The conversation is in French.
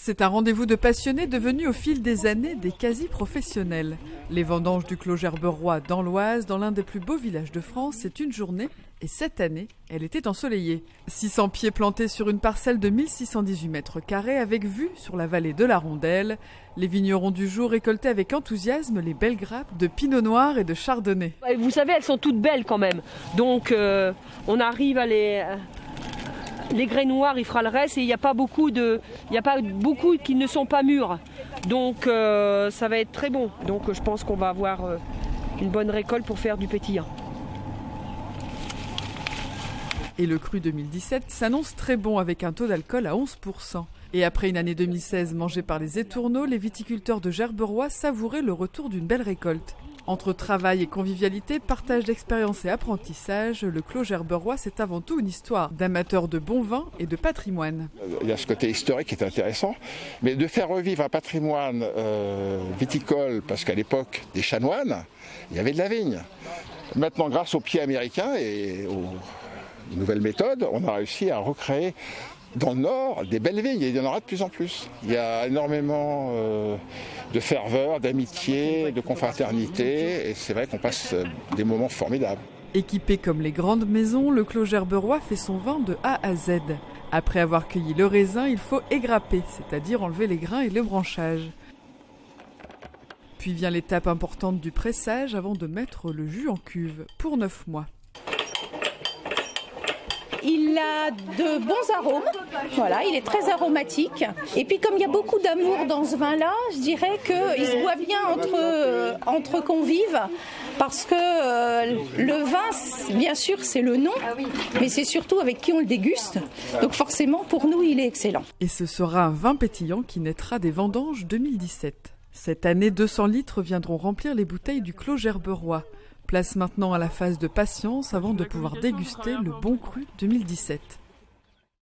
C'est un rendez-vous de passionnés devenu au fil des années des quasi-professionnels. Les vendanges du Clos Gerberoy dans l'Oise, dans l'un des plus beaux villages de France, c'est une journée. Et cette année, elle était ensoleillée. 600 pieds plantés sur une parcelle de 1618 mètres carrés avec vue sur la vallée de la Rondelle. Les vignerons du jour récoltaient avec enthousiasme les belles grappes de Pinot Noir et de Chardonnay. Vous savez, elles sont toutes belles quand même. Donc on arrive à les grains noirs, il fera le reste et il n'y a pas beaucoup qui ne sont pas mûrs. Donc ça va être très bon. Donc je pense qu'on va avoir une bonne récolte pour faire du pétillant. Et le cru 2017 s'annonce très bon avec un taux d'alcool à 11%. Et après une année 2016 mangée par les étourneaux, les viticulteurs de Gerberoy savouraient le retour d'une belle récolte. Entre travail et convivialité, partage d'expérience et apprentissage, le Clos Gerberoy, c'est avant tout une histoire d'amateurs de bon vin et de patrimoine. Il y a ce côté historique qui est intéressant, mais de faire revivre un patrimoine viticole, parce qu'à l'époque des chanoines, il y avait de la vigne. Maintenant, grâce aux pieds américains et aux nouvelles méthodes, on a réussi à recréer dans le Nord des belles vignes, et il y en aura de plus en plus. Il y a énormément de ferveur, d'amitié, de confraternité, et c'est vrai qu'on passe des moments formidables. Équipé comme les grandes maisons, le Clos Gerberoy fait son vin de A à Z. Après avoir cueilli le raisin, il faut égrapper, c'est-à-dire enlever les grains et le branchage. Puis vient l'étape importante du pressage avant de mettre le jus en cuve, pour 9 mois. Il a de bons arômes, voilà, il est très aromatique. Et puis comme il y a beaucoup d'amour dans ce vin-là, je dirais qu'il se boit bien entre convives, parce que le vin, bien sûr, c'est le nom, mais c'est surtout avec qui on le déguste. Donc forcément, pour nous, il est excellent. Et ce sera un vin pétillant qui naîtra des vendanges 2017. Cette année, 200 litres viendront remplir les bouteilles du Clos Gerberoy. Place maintenant à la phase de patience avant de pouvoir déguster le bon cru 2017.